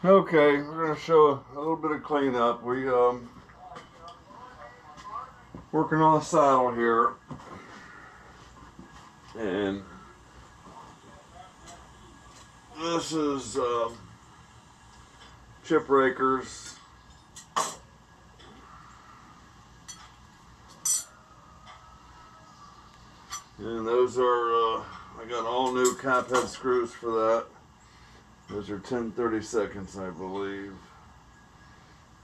Okay, we're going to show a little bit of cleanup. We working on the saddle here, and this is chip rakers. And those are, I got all new cap head screws for that. Those are 10/32, I believe.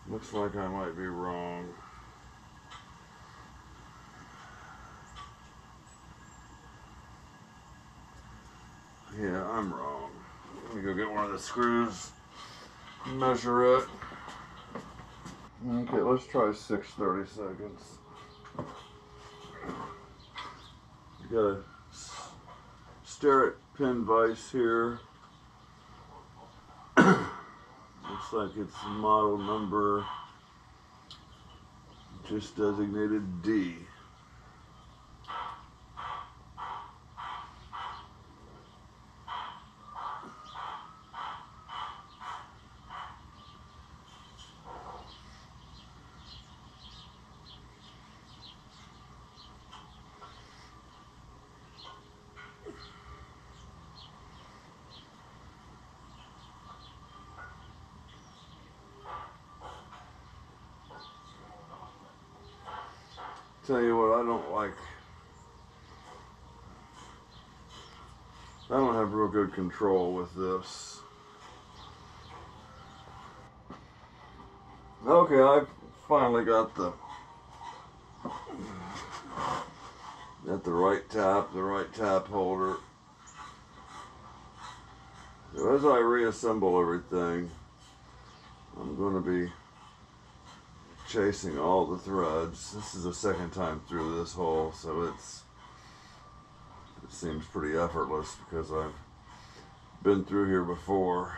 Looks like I might be wrong. Yeah, I'm wrong. Let me go get one of the screws, measure it. Okay, let's try 6/32. You got a starret pin vise here. Looks like it's model number just designated D. Tell you what, I don't have real good control with this. Okay, I finally got the right tap holder. So as I reassemble everything, I'm going to be chasing all the threads. This is the second time through this hole, so it seems pretty effortless because I've been through here before.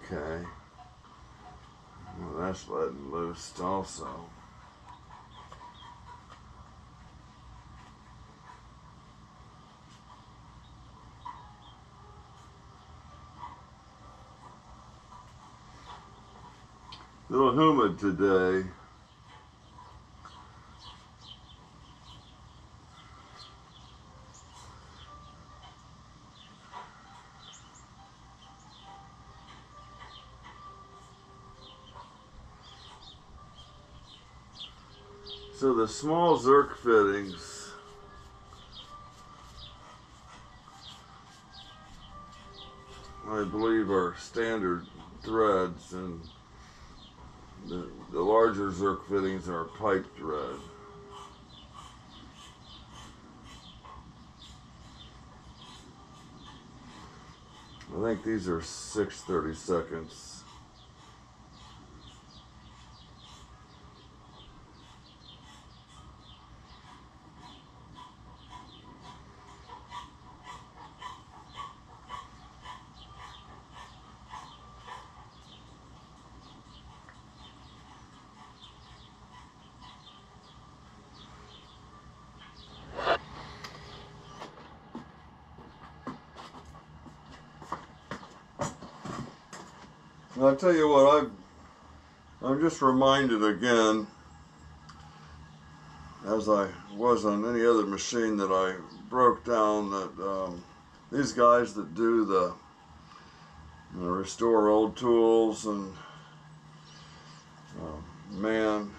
Okay. Well, that's letting loose also. A little humid today. So the small Zerk fittings, I believe, are standard threads, and the larger Zerk fittings are pipe thread. I think these are 6/32. And I'll tell you what, I'm just reminded again, as I was on any other machine that I broke down, that these guys that do the restore old tools, and man,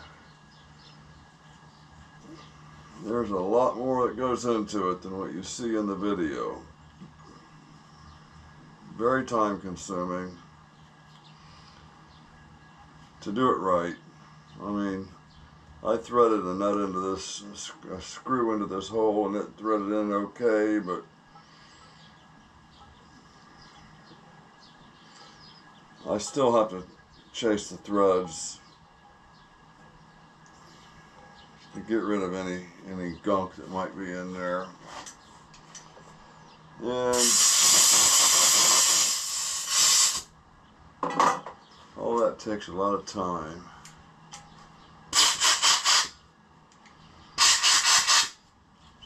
there's a lot more that goes into it than what you see in the video. Very time consuming to do it right. I mean, I threaded a nut into this, a screw into this hole, and it threaded in okay, but I still have to chase the threads to get rid of any gunk that might be in there. And all that takes a lot of time.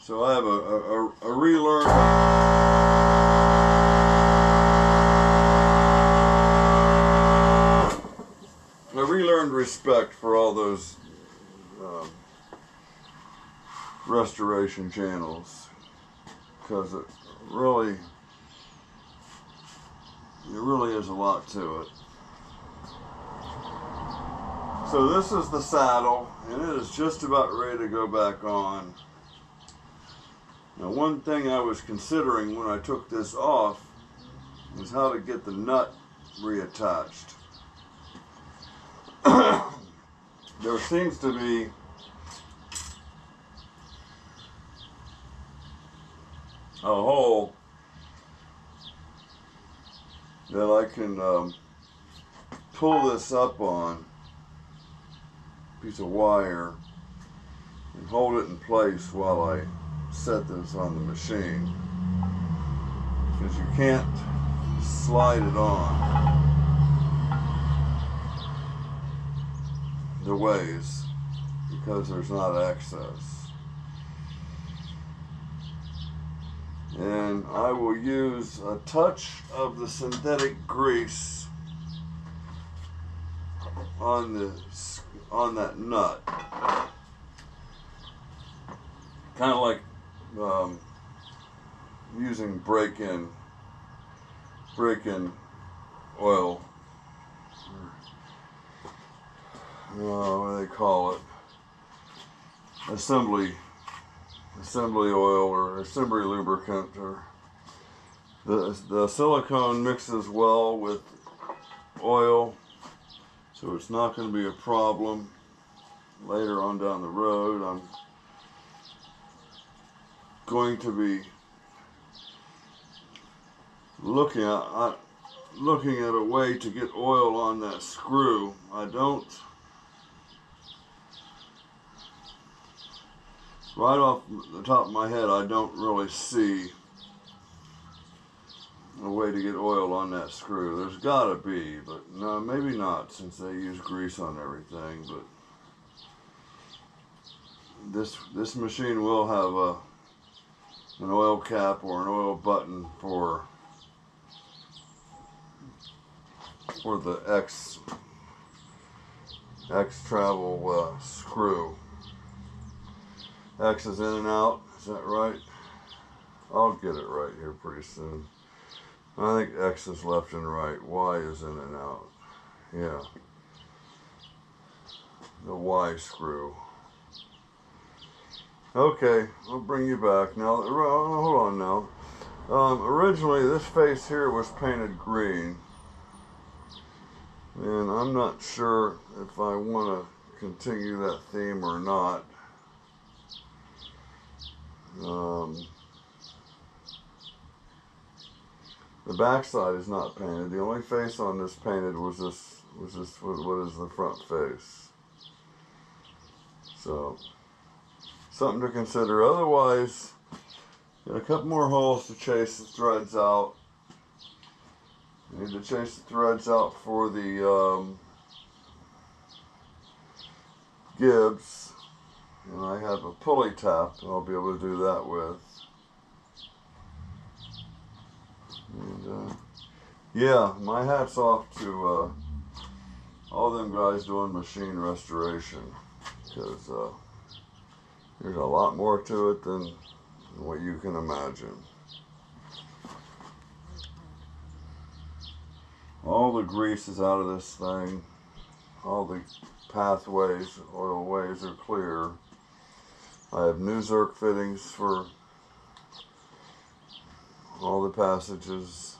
So I have a relearned respect for all those restoration channels, because it really is a lot to it. So this is the saddle, and it is just about ready to go back on. Now, one thing I was considering when I took this off was how to get the nut reattached. There seems to be a hole that I can pull this up on, piece of wire, and hold it in place while I set this on the machine, because you can't slide it on the ways because there's not access. And I will use a touch of the synthetic grease on that nut, kind of like using break-in oil, what do they call it, assembly oil or assembly lubricant. Or the silicone mixes well with oil, so it's not going to be a problem later on down the road. I'm going to be looking at a way to get oil on that screw. Right off the top of my head, I don't really see a way to get oil on that screw. There's gotta be, but no, maybe not, since they use grease on everything. But this machine will have an oil cap or an oil button for the X travel screw. X is in and out, is that right? I'll get it right here pretty soon. I think X is left and right, Y is in and out. Yeah. The Y screw. Okay, I'll bring you back. Now, hold on now. Originally, this face here was painted green. And I'm not sure if I want to continue that theme or not. The back side is not painted. The only face on this painted was this. What is the front face? So, something to consider. Otherwise, got a couple more holes to chase the threads out. I need to chase the threads out for the Gibbs, and I have a pulley tap that I'll be able to do that with. And yeah, my hat's off to all them guys doing machine restoration, because there's a lot more to it than what you can imagine. All the grease is out of this thing. All the pathways, oil ways are clear. I have new Zerk fittings for all the passages.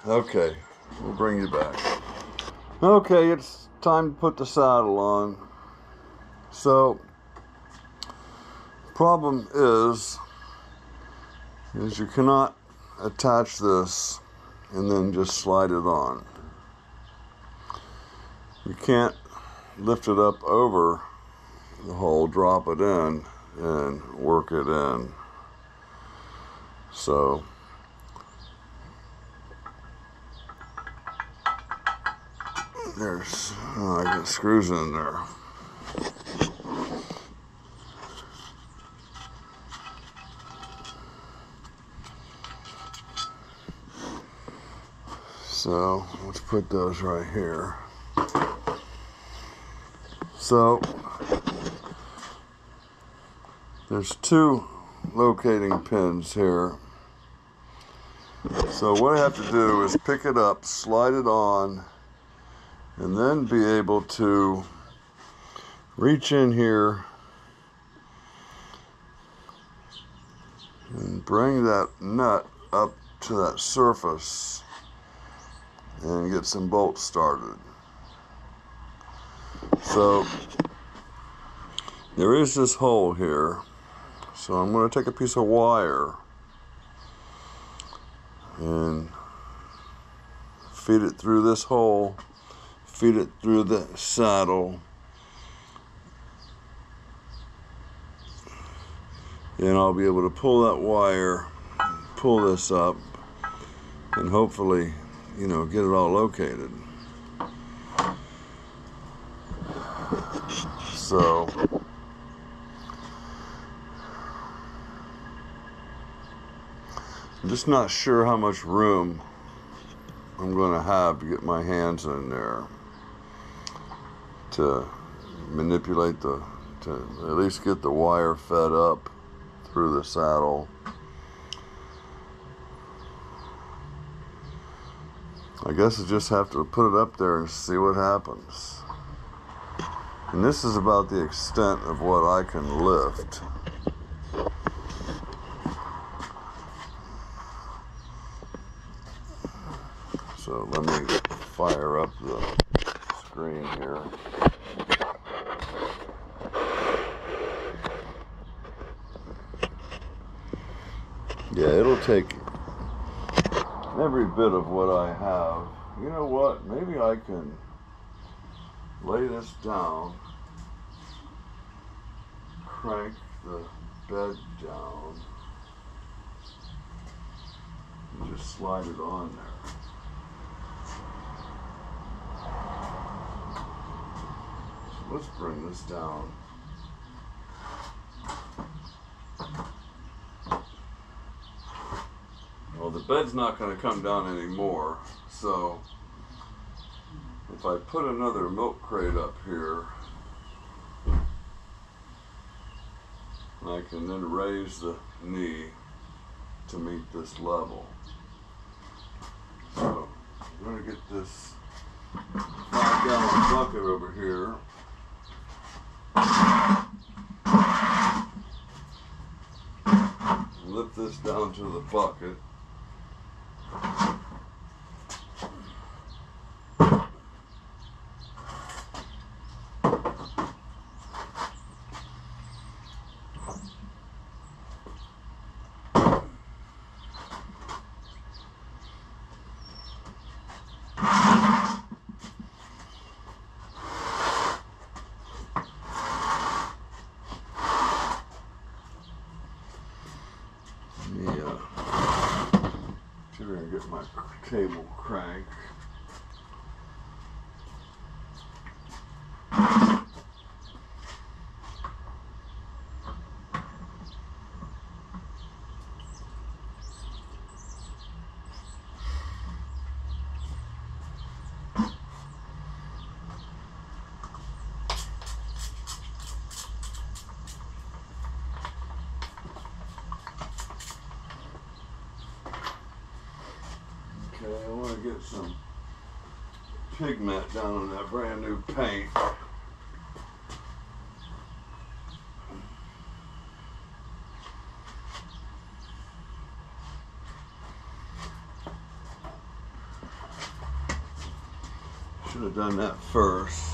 Okay, we'll bring you back. Okay, it's time to put the saddle on. So, problem is you cannot attach this and then just slide it on. You can't lift it up over the hole, drop it in, and work it in. So I got screws in there. So let's put those right here. So there's 2 locating pins here. So what I have to do is pick it up, slide it on, and then be able to reach in here and bring that nut up to that surface and get some bolts started. So there is this hole here, so I'm going to take a piece of wire and feed it through this hole, feed it through the saddle, and I'll be able to pull that wire, pull this up, and hopefully, you know, get it all located. So I'm just not sure how much room I'm going to have to get my hands in there to manipulate to at least get the wire fed up through the saddle. I guess I just have to put it up there and see what happens. And this is about the extent of what I can lift. So let me fire up the screen here. Yeah, it'll take every bit of what I have. You know what? Maybe I can lay this down, crank the bed down, and just slide it on there. So let's bring this down. Well, the bed's not going to come down anymore, so if I put another milk crate up here, I can then raise the knee to meet this level. So I'm going to get this 5-gallon bucket over here. Lift this down to the bucket. Get my table crank. Okay, I want to get some pigment down on that brand new paint. Should have done that first.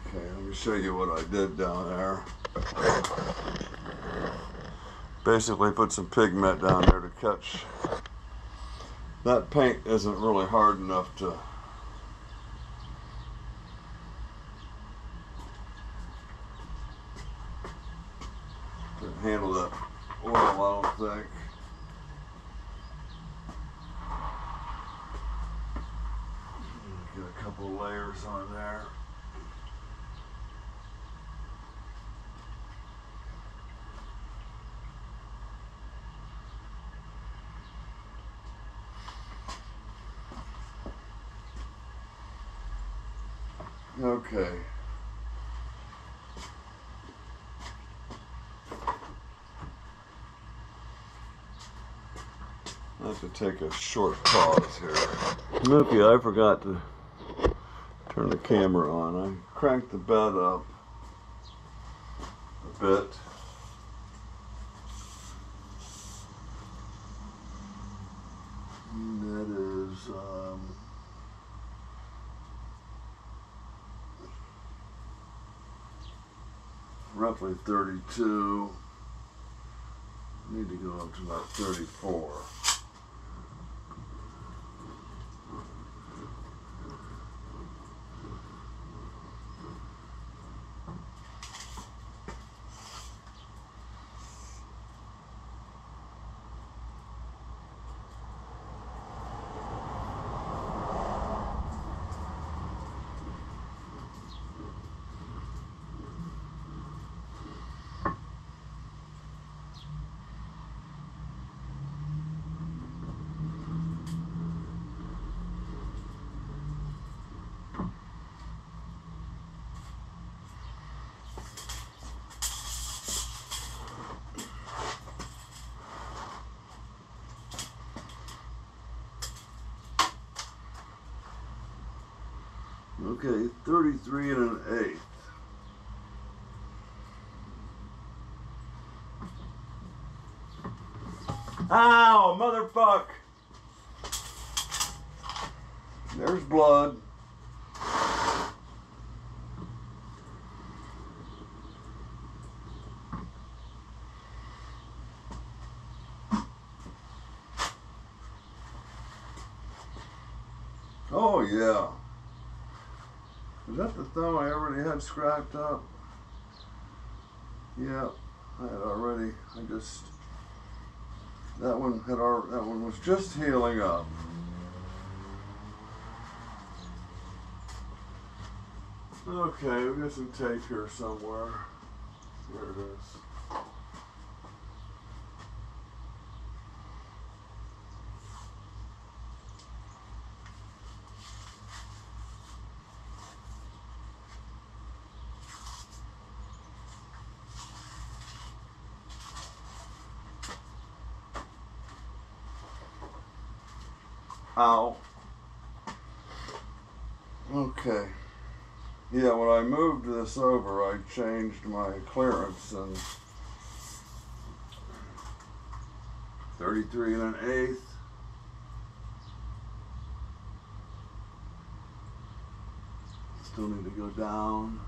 Okay, let me show you what I did down there. Basically put some pigment down there to catch. That paint isn't really hard enough to handle that oil, I don't think. a couple layers on there. Okay. I have to take a short pause here. Okay, I forgot to turn the camera on. I cranked the bed up a bit. And that is roughly 32. Need to go up to about 34. Okay, 33 1/8. Ow, motherfuck! There's blood. Oh yeah. Is that the thumb I already had scrapped up? Yeah, I had already. That one was just healing up. Okay, we got some tape here somewhere. There it is. Ow. Okay. Yeah, when I moved this over, I changed my clearance and 33 1/8. Still need to go down.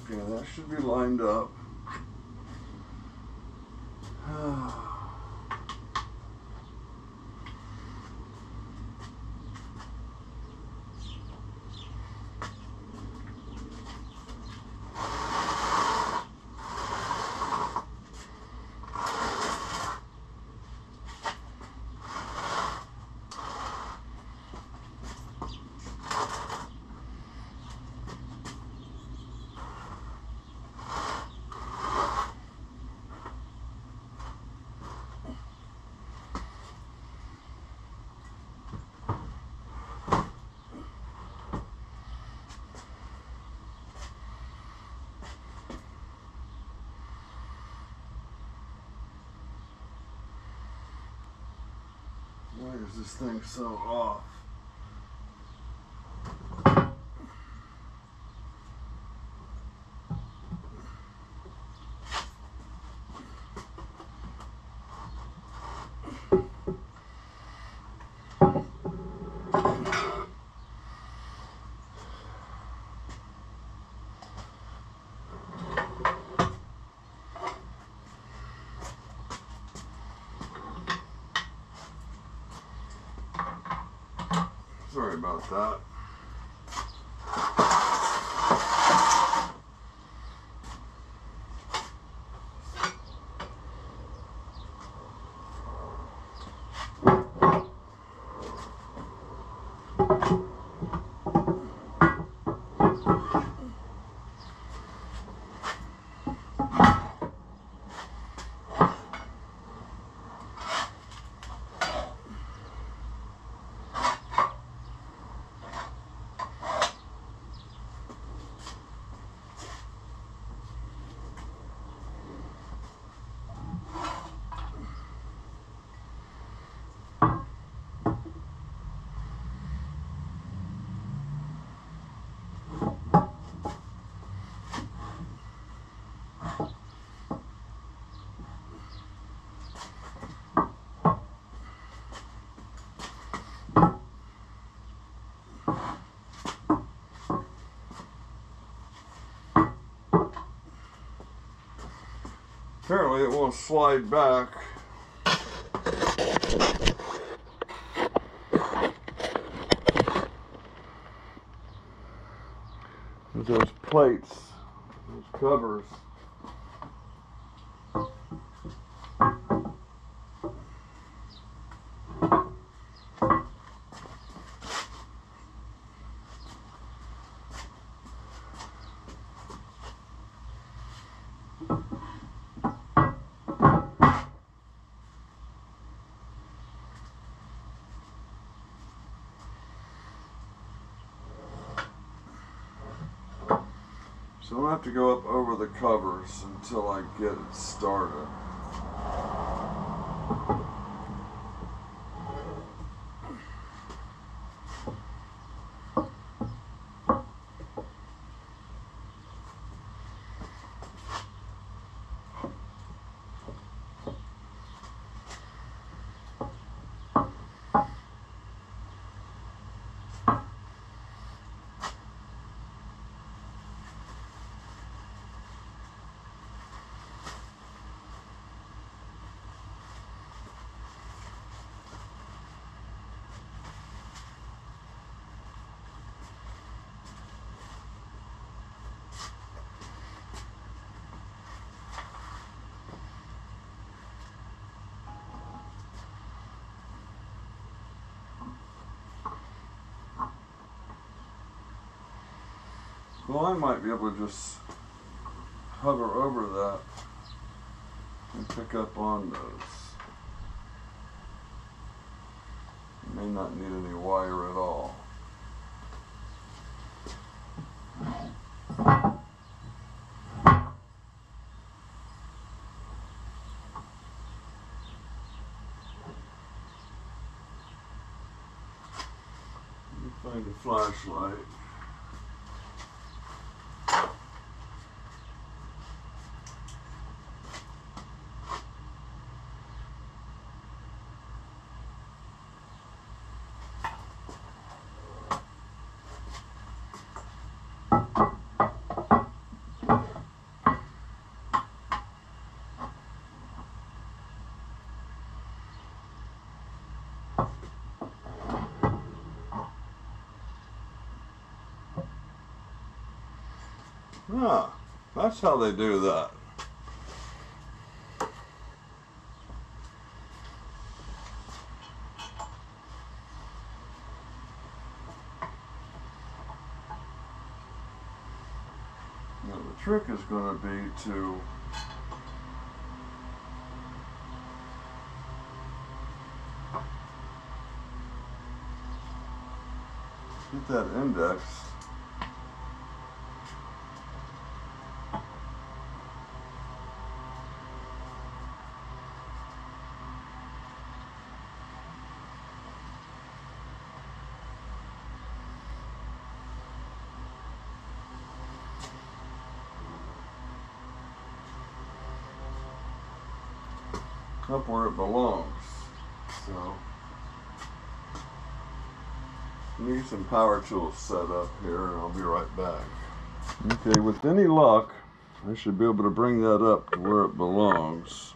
Okay, that should be lined up. Why is this thing so off? Sorry about that. Apparently it won't slide back. With those plates, those covers. So I'll have to go up over the covers until I get it started. Well, I might be able to just hover over that and pick up on those. You may not need any wire at all. Let me find a flashlight. Ah, that's how they do that. Now the trick is going to be to get that index up where it belongs. So, need some power tools set up here, and I'll be right back. Okay, with any luck, I should be able to bring that up to where it belongs.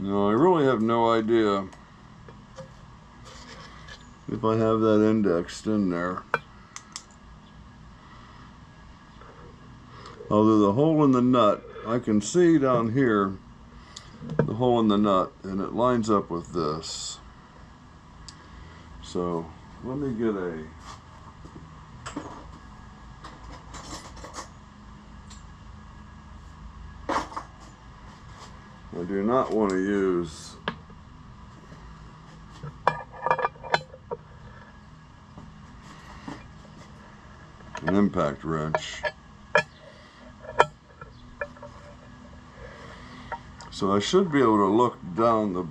No, I really have no idea if I have that indexed in there. Although the hole in the nut, I can see down here the hole in the nut, and it lines up with this. So let me get I do not want to use an impact wrench. So I should be able to look down the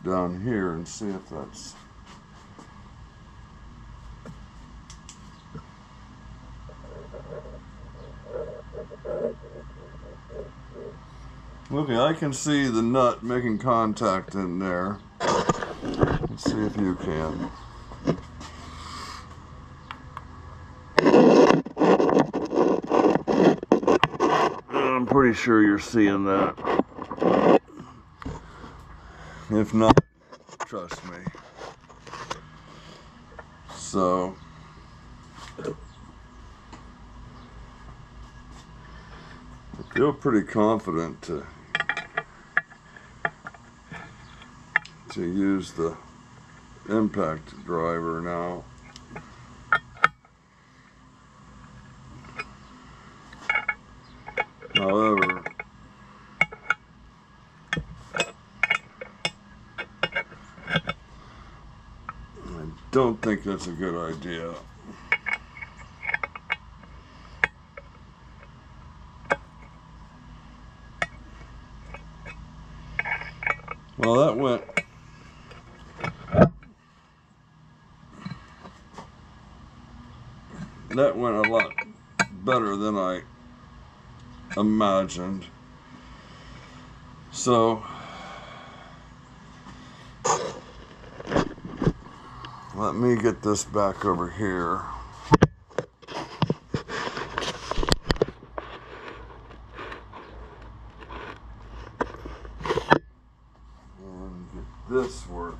down here and see if that's okay. I can see the nut making contact in there. Let's see if you can. I'm pretty sure you're seeing that. If not, trust me. So I feel pretty confident to use the impact driver now. However, I don't think that's a good idea. Well, that went a lot better than I imagined. So let me get this back over here. And get this working.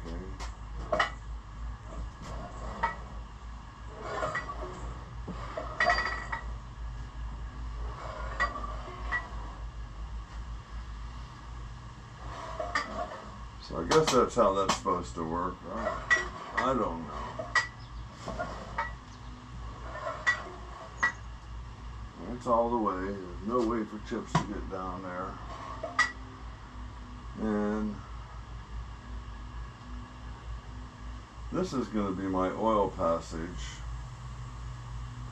So I guess that's how that's supposed to work. I don't know. It's all the way. There's no way for chips to get down there. And this is going to be my oil passage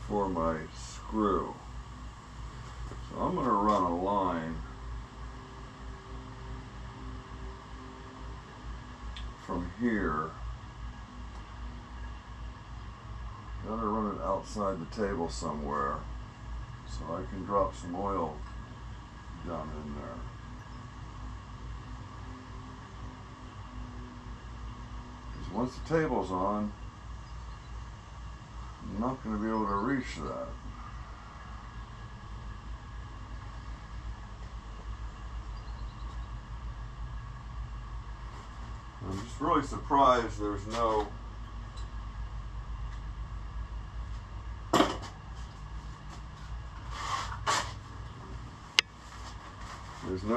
for my screw. So I'm going to run a line from here. Gotta run it outside the table somewhere so I can drop some oil down in there. Because once the table's on, I'm not going to be able to reach that. I'm just really surprised there's no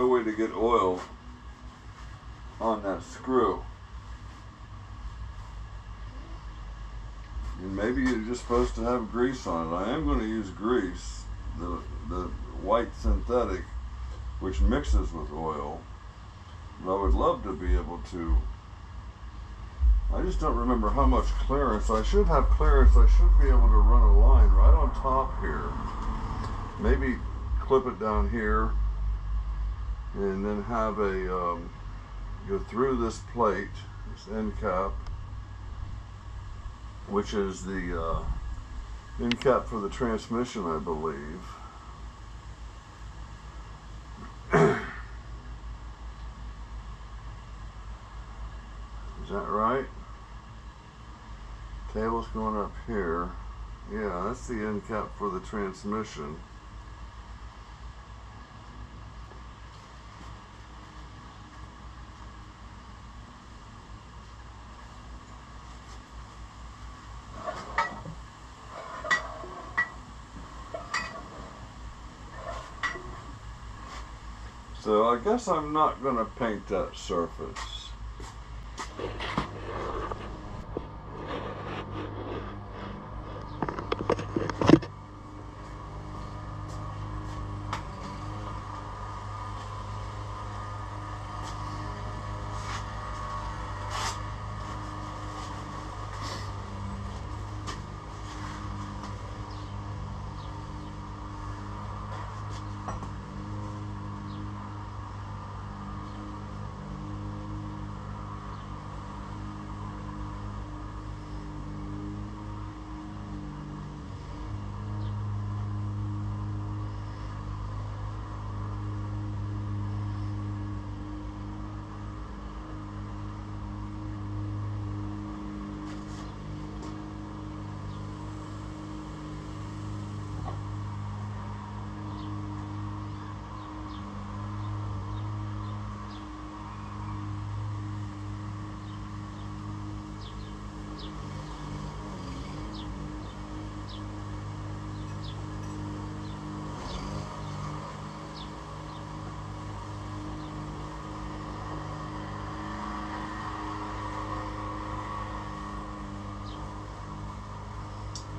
way to get oil on that screw. And maybe you're just supposed to have grease on it. I am going to use grease, the white synthetic, which mixes with oil. But I would love to be able to. I just don't remember how much clearance. I should have clearance. I should be able to run a line right on top here. Maybe clip it down here and then have a go through this plate, this end cap, which is the end cap for the transmission, I believe. Is that right? Table's going up here. Yeah, that's the end cap for the transmission. So I guess I'm not going to paint that surface.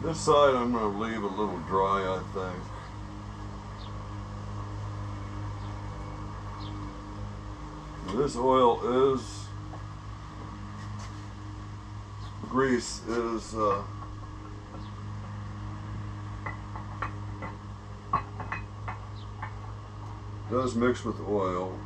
This side I'm going to leave a little dry, I think. This oil is, grease is does mix with oil.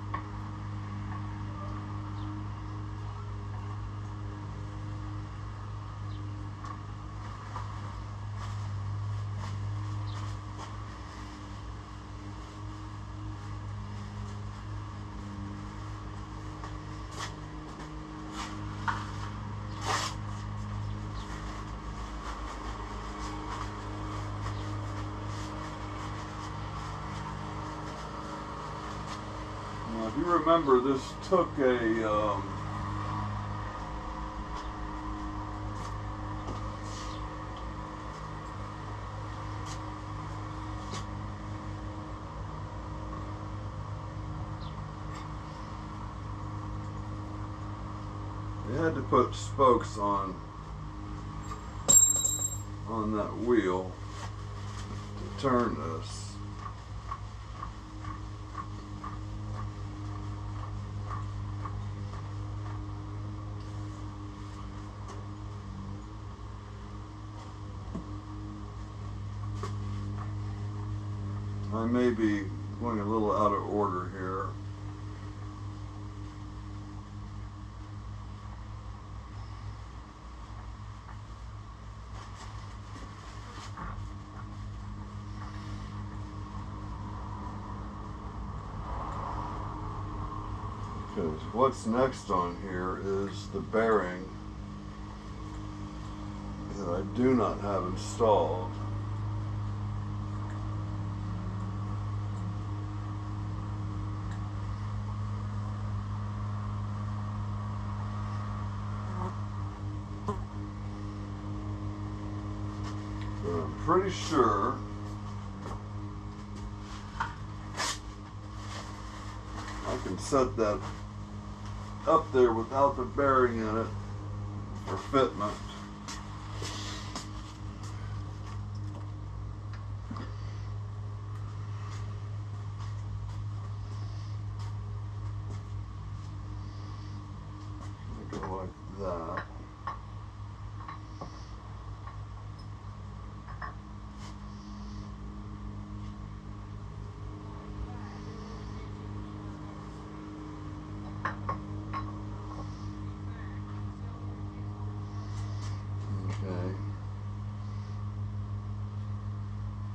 If you remember, this took a they had to put spokes on that wheel to turn this. I may be going a little out of order here. Because what's next on here is the bearing that I do not have installed. I'm pretty sure I can set that up there without the bearing in it for fitment. Go like that.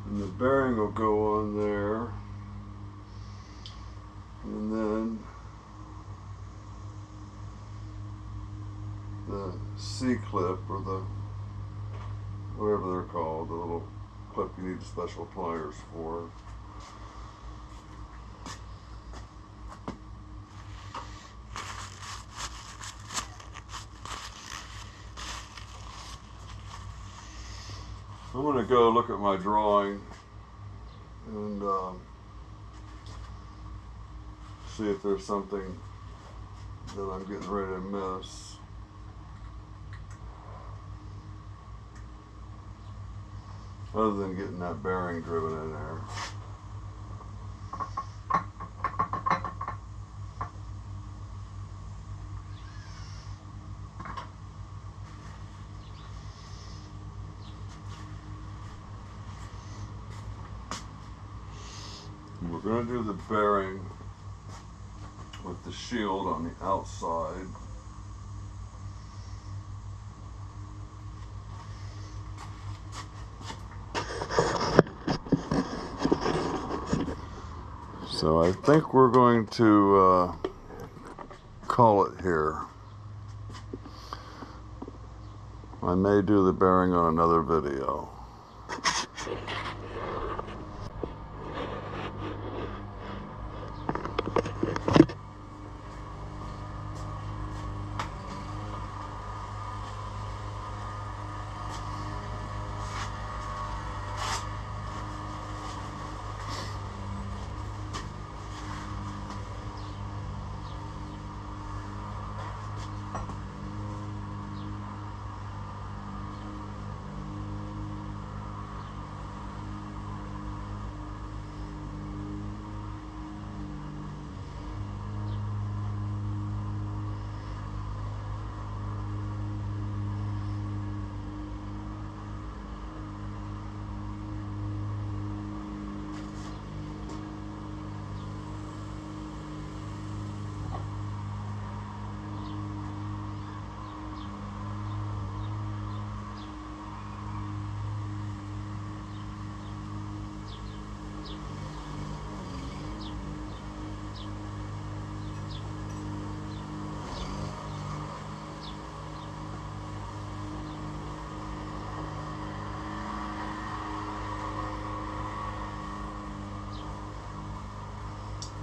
And the bearing will go on there, and then the C-clip or the whatever they're called, the little clip you need special pliers for. I'm going to go look at my drawing and see if there's something that I'm getting ready to miss. Other than getting that bearing driven in there. We're going to do the bearing with the shield on the outside. So I think we're going to call it here. I may do the bearing on another video.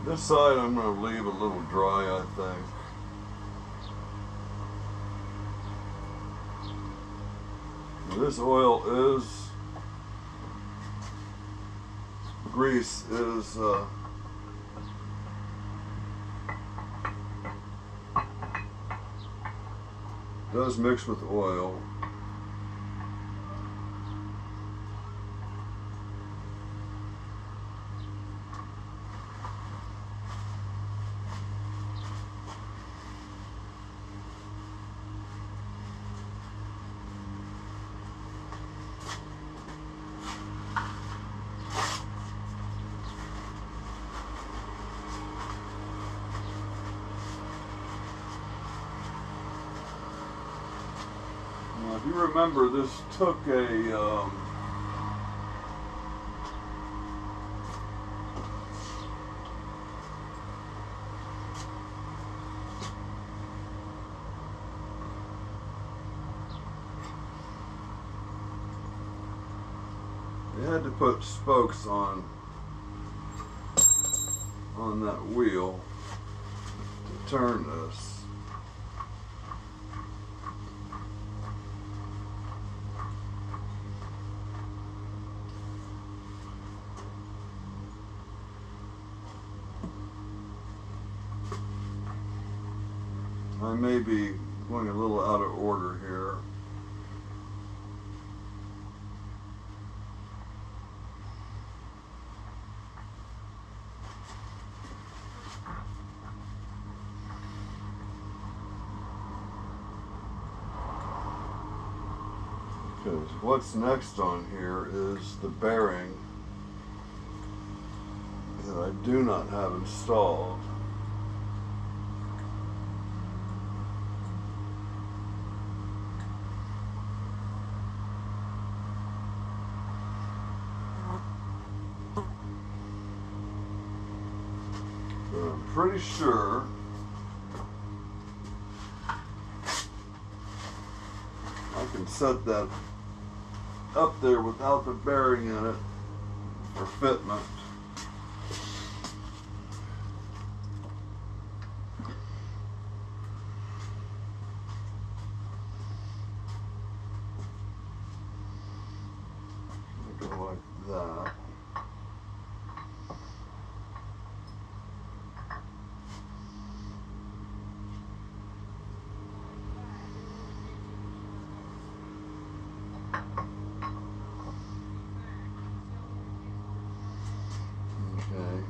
This side I'm going to leave a little dry, I think. This oil is, grease is does mix with oil. If you remember, this took a you had to put spokes on that wheel to turn this. I may be going a little out of order here. Because what's next on here is the bearing that I do not have installed. I'm pretty sure I can set that up there without the bearing in it for fitment. Go like that. Okay.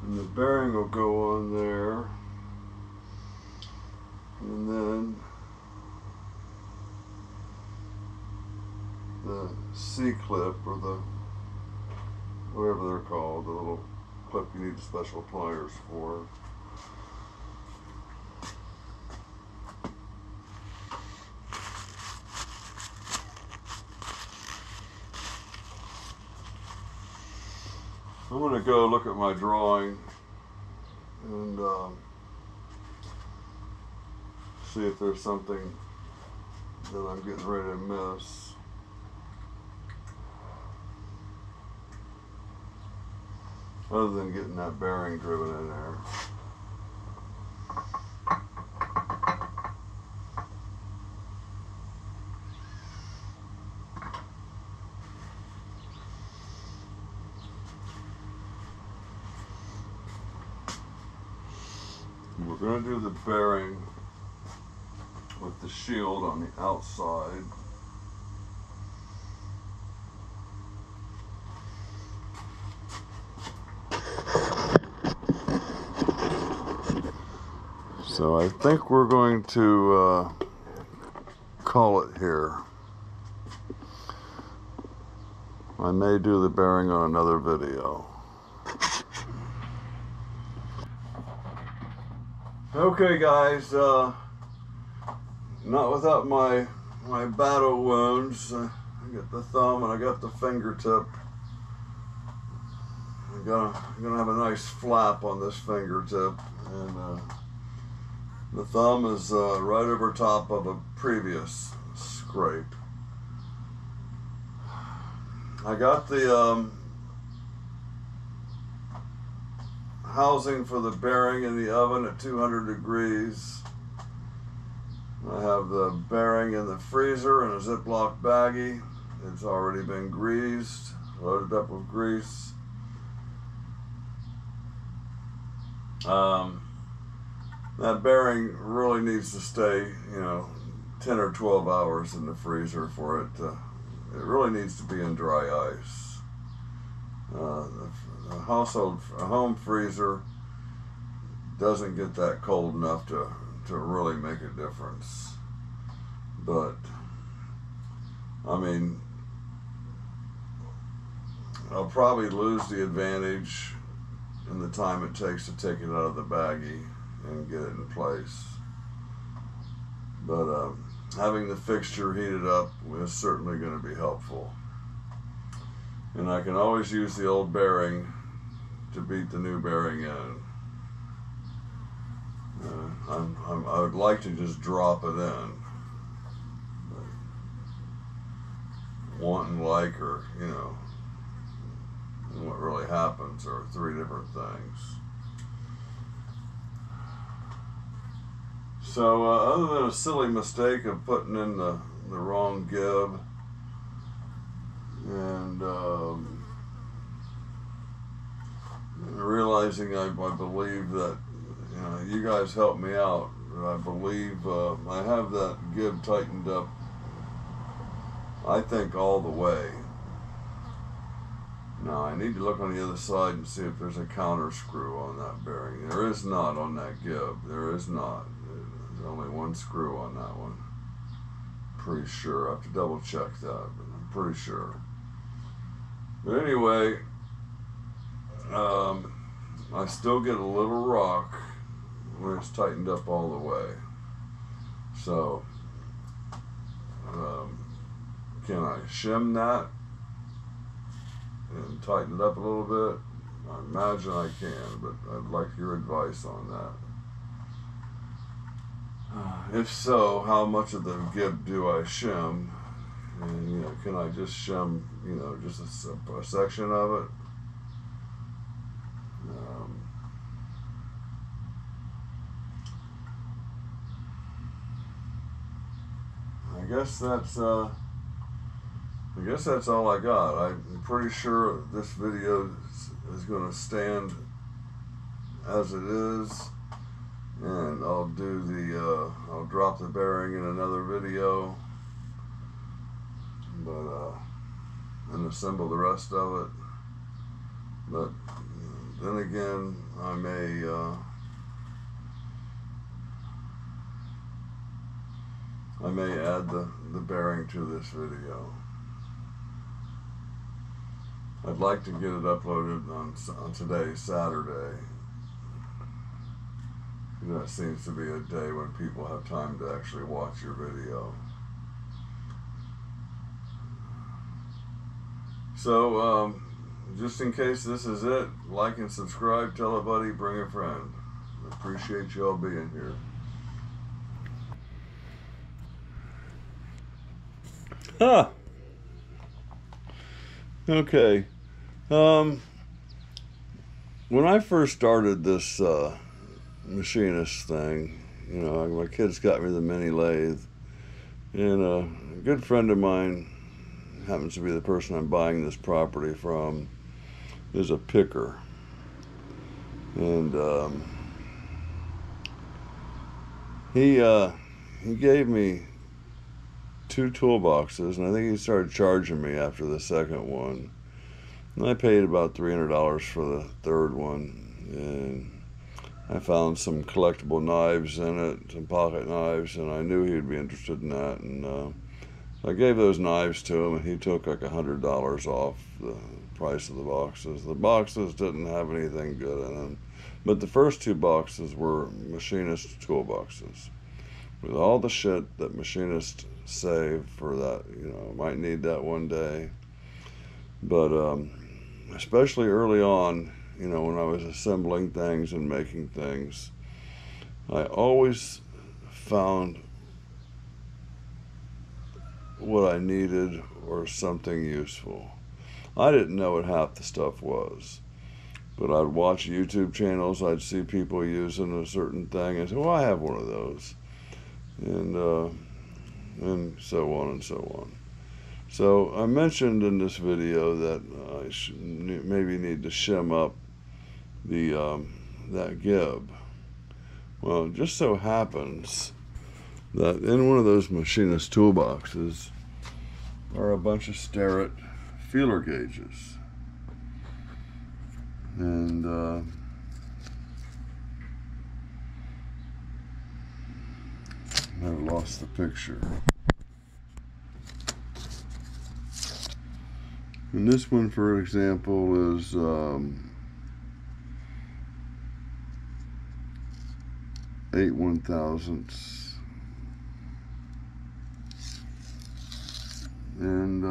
And the bearing will go on there. And then the C-clip, or the whatever they're called, the little clip you need special pliers for. I'm going to go look at my drawing and see if there's something that I'm getting ready to miss. Other than getting that bearing driven in there. We're going to do the bearing with the shield on the outside. So I think we're going to call it here. I may do the bearing on another video. Okay guys, not without my battle wounds. I got the thumb and I got the fingertip. I'm gonna have a nice flap on this fingertip, and the thumb is right over top of a previous scrape. I got the housing for the bearing in the oven at 200 degrees. I have the bearing in the freezer in a Ziploc baggie. It's already been greased, loaded up with grease. That bearing really needs to stay, 10 or 12 hours in the freezer for it to, it really needs to be in dry ice. The home freezer doesn't get that cold enough to really make a difference. But, I mean, I'll probably lose the advantage in the time it takes to take it out of the baggie and get it in place. But having the fixture heated up is certainly going to be helpful. And I can always use the old bearing to beat the new bearing in. I would like to just drop it in. But want and like, or, what really happens are three different things. So other than a silly mistake of putting in the wrong gib, and realizing I believe that you guys helped me out. I believe I have that gib tightened up, I think, all the way. Now I need to look on the other side and see if there's a counter screw on that bearing. There is not on that gib. There is not. There's only one screw on that one. Pretty sure. I have to double check that, but I'm pretty sure. But anyway, I still get a little rock when it's tightened up all the way. So, can I shim that and tighten it up a little bit? I imagine I can, but I'd like your advice on that. If so, how much of the gib do I shim? And, you know, can I just shim, you know, just a section of it? I guess that's all I got. I'm pretty sure this video is going to stand as it is, and I'll drop the bearing in another video, but and assemble the rest of it. But then again, I may add the bearing to this video. I'd like to get it uploaded on today, Saturday. That seems to be a day when people have time to actually watch your video. So, just in case this is it, like and subscribe, tell a buddy, bring a friend. I appreciate y'all being here. Ah. Okay. When I first started this machinist thing, you know, my kids got me the mini lathe, and a good friend of mine, happens to be the person I'm buying this property from, is a picker, and he gave me 2 toolboxes, and I think he started charging me after the second one. And I paid about $300 for the third one, and I found some collectible knives in it, some pocket knives, and I knew he'd be interested in that. And I gave those knives to him, and he took like $100 off the price of the boxes. The boxes didn't have anything good in them, but the first 2 boxes were machinist toolboxes with all the shit that machinists save for that. You know, might need that one day. But especially early on, you know, when I was assembling things and making things, I always found what I needed or something useful. I didn't know what half the stuff was, but I'd watch YouTube channels, I'd see people using a certain thing, and say, well, I have one of those, and so on and so on. So I mentioned in this video that I maybe need to shim up that gib. Well, it just so happens that in one of those machinist toolboxes are a bunch of Starrett feeler gauges, and I've lost the picture. And this one, for example, is 8/1000ths, and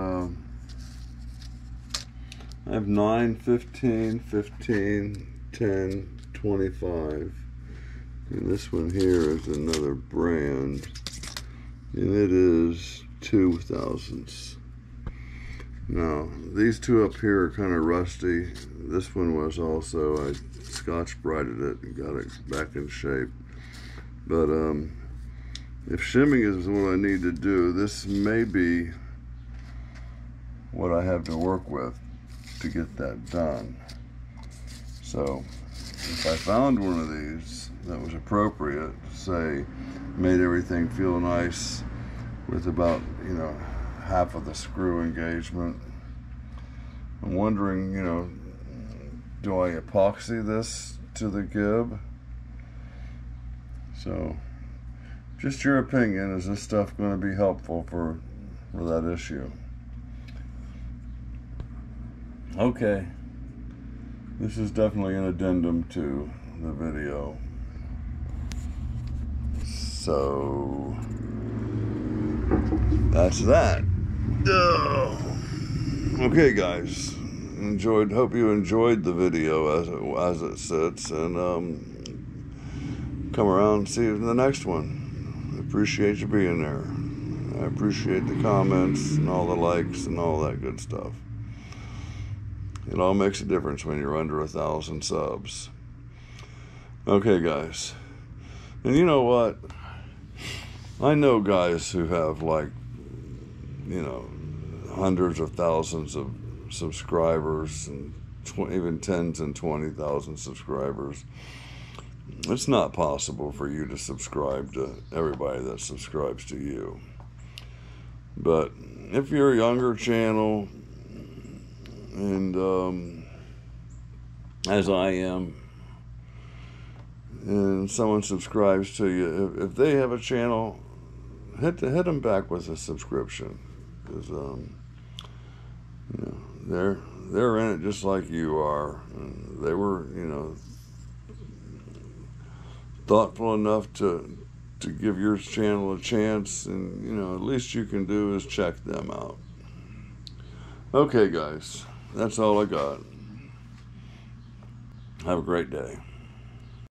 I have 9, 15, 15, 10, 25, and this one here is another brand, and it is 2/1000ths. Now, these 2 up here are kind of rusty. This one was also, I Scotch-Brighted it and got it back in shape. But if shimming is what I need to do, this may be what I have to work with to get that done. So, if I found one of these that was appropriate, say, made everything feel nice with about, you know, half of the screw engagement, I'm wondering, you know, do I epoxy this to the gib? So, just your opinion, is this stuff going to be helpful for that issue? Okay, this is definitely an addendum to the video. So, that's that. Okay, guys, hope you enjoyed the video as it sits, and come around and see you in the next one. appreciate you being there. I appreciate the comments and all the likes and all that good stuff. It all makes a difference when you're under 1,000 subs. Okay, guys. And you know what? I know guys who have, like, you know, hundreds of thousands of subscribers and even tens and 20,000 subscribers. It's not possible for you to subscribe to everybody that subscribes to you. But if you're a younger channel, and as I am, and someone subscribes to you, if they have a channel, hit them back with a subscription, because you know, they're in it just like you are. And they were, you know, thoughtful enough to give your channel a chance, and you know, at least you can do is check them out. Okay, guys, that's all I got. Have a great day.